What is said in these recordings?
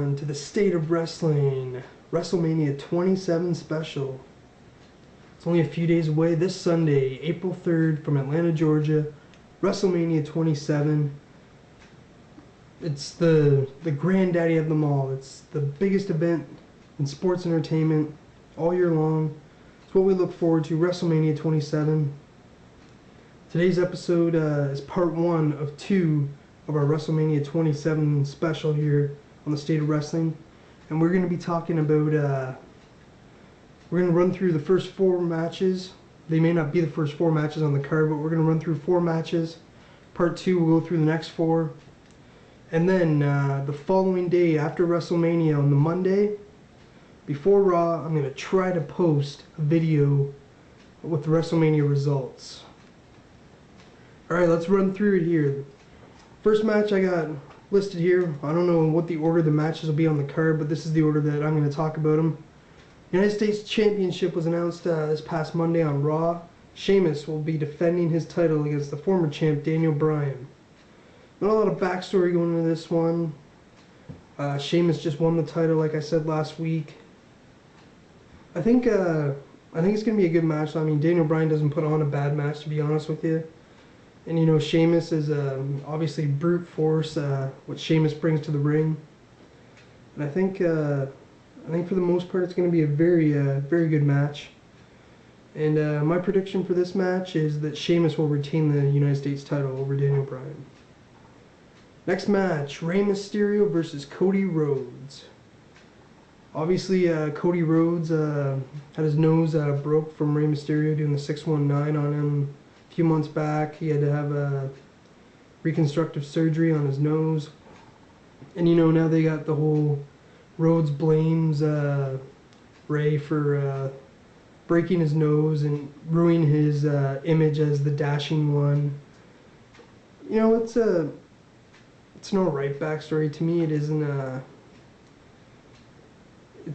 on to the State of Wrestling, Wrestlemania 27 special. It's only a few days away this Sunday, April 3rd, from Atlanta, Georgia. Wrestlemania 27. It's the granddaddy of them all. It's the biggest event in sports entertainment all year long. It's what we look forward to, WrestleMania 27. Today's episode is part 1 of 2 of our WrestleMania 27 special here on the State of Wrestling. And we're going to be talking about, we're going to run through the first 4 matches. They may not be the first 4 matches on the card, but we're going to run through 4 matches. Part 2, we'll go through the next 4. And then the following day after WrestleMania on the Monday, before Raw, I'm going to try to post a video with the WrestleMania results. Alright, let's run through it here. First match I got listed here. I don't know what the order the matches will be on the card, but this is the order that I'm going to talk about them. United States Championship was announced this past Monday on Raw. Sheamus will be defending his title against the former champ Daniel Bryan. Not a lot of backstory going into this one. Sheamus just won the title, like I said last week. I think it's going to be a good match. I mean, Daniel Bryan doesn't put on a bad match, to be honest with you. And you know, Sheamus is obviously brute force, what Sheamus brings to the ring. And I think for the most part, it's going to be a very good match. And my prediction for this match is that Sheamus will retain the United States title over Daniel Bryan. Next match, Rey Mysterio versus Cody Rhodes. Obviously, Cody Rhodes had his nose broke from Rey Mysterio doing the 619 on him a few months back. He had to have a reconstructive surgery on his nose. And you know, now they got the whole Rhodes blames Rey for breaking his nose and ruining his image as the dashing one. You know, it's an alright backstory. To me, it isn't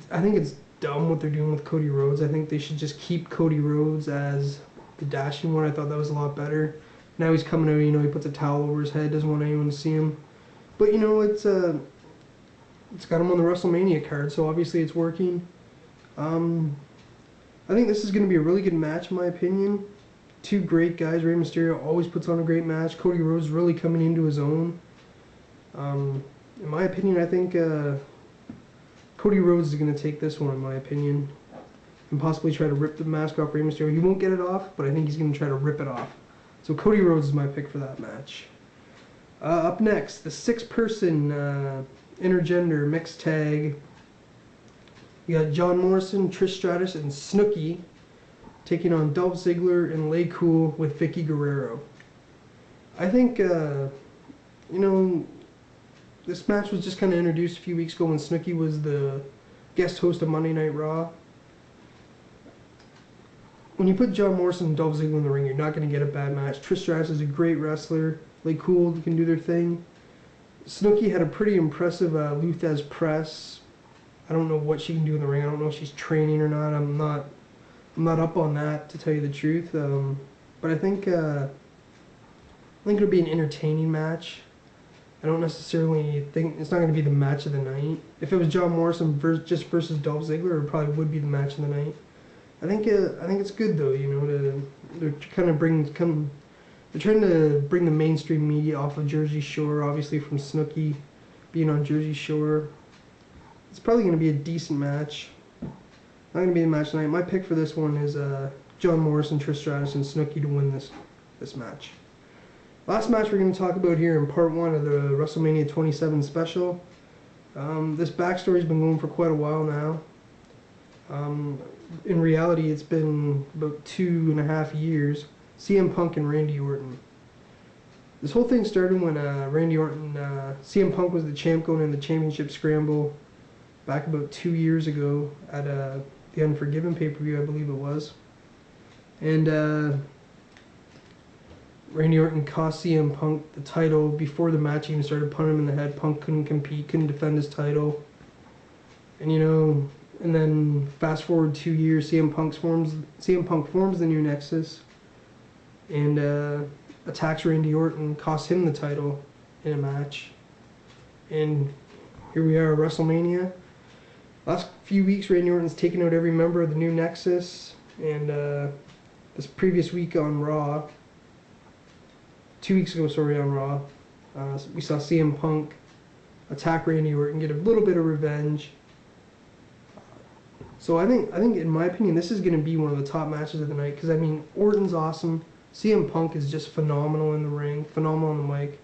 I think it's dumb what they're doing with Cody Rhodes. I think they should just keep Cody Rhodes as the dashing one. I thought that was a lot better. Now he's coming out, you know, he puts a towel over his head, doesn't want anyone to see him. But you know, it's got him on the WrestleMania card, so obviously it's working. I think this is going to be a really good match, in my opinion. 2 great guys. Rey Mysterio always puts on a great match. Cody Rhodes really coming into his own. In my opinion, I think Cody Rhodes is going to take this one, in my opinion, and possibly try to rip the mask off Rey Mysterio. He won't get it off, but I think he's going to try to rip it off. So Cody Rhodes is my pick for that match. Up next, the 6-person intergender mixed tag. You got John Morrison, Trish Stratus, and Snooki taking on Dolph Ziggler and Lay Cool with Vicky Guerrero. I think, you know, this match was just kind of introduced a few weeks ago when Snooki was the guest host of Monday Night Raw. When you put John Morrison and Dolph Ziggler in the ring, you're not going to get a bad match. Trish Stratus is a great wrestler. Lay Cool can do their thing. Snooki had a pretty impressive Luthez press. I don't know what she can do in the ring. I don't know if she's training or not. I'm not up on that, to tell you the truth. But I think it'll be an entertaining match. I don't necessarily think it's not going to be the match of the night. If it was John Morrison just versus Dolph Ziggler, it probably would be the match of the night. I think it's good though. You know, they're trying to bring the mainstream media off of Jersey Shore. Obviously, from Snooki being on Jersey Shore, it's probably going to be a decent match. Not going to be the match tonight. My pick for this one is John Morrison, Trish Stratus, and Snooki to win this match. Last match we're going to talk about here in part 1 of the WrestleMania 27 special. This backstory's been going for quite a while now. In reality, it's been about 2.5 years. CM Punk and Randy Orton. This whole thing started when CM Punk was the champ going in the championship scramble back about 2 years ago at the Unforgiven pay-per-view, I believe it was. And Randy Orton cost CM Punk the title before the match even started, punting him in the head. Punk couldn't compete, couldn't defend his title. And you know, and then fast forward 2 years, CM Punk forms the new Nexus and attacks Randy Orton, costs him the title in a match. And here we are, WrestleMania. Last few weeks, Randy Orton's taken out every member of the new Nexus, and this previous week on Raw, 2 weeks ago, sorry, on Raw, we saw CM Punk attack Randy Orton, get a little bit of revenge. So I think in my opinion, this is going to be one of the top matches of the night, because I mean, Orton's awesome, CM Punk is just phenomenal in the ring, phenomenal on the mic,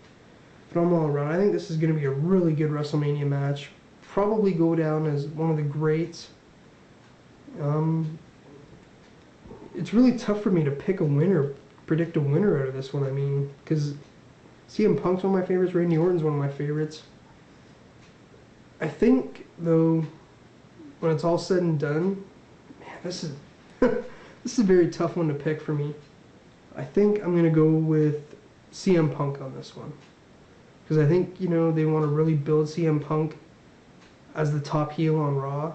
phenomenal all around. I think this is going to be a really good WrestleMania match. Probably go down as one of the greats. It's really tough for me to pick a winner, predict a winner out of this one. I mean, because CM Punk's one of my favorites, Randy Orton's one of my favorites. I think, though, when it's all said and done, man, this is this is a very tough one to pick for me. I think I'm gonna go with CM Punk on this one, because I think, you know, they want to really build CM Punk as the top heel on Raw.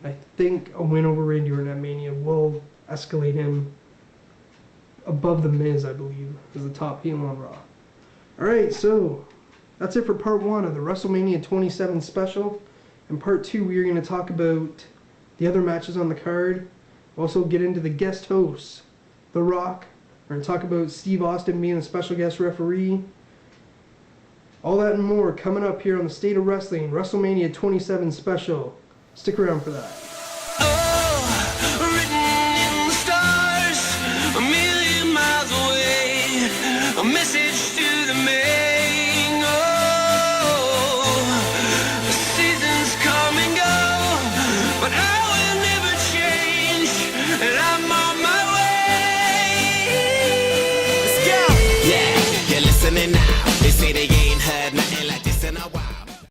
I think a win over Randy Orton at Mania will escalate him above The Miz, I believe, as the top heel on Raw. Alright, so that's it for part 1 of the WrestleMania 27 special. In part 2, we are going to talk about the other matches on the card. Also get into the guest hosts, The Rock. We're going to talk about Steve Austin being a special guest referee. All that and more coming up here on the State of Wrestling WrestleMania 27 special. Stick around for that.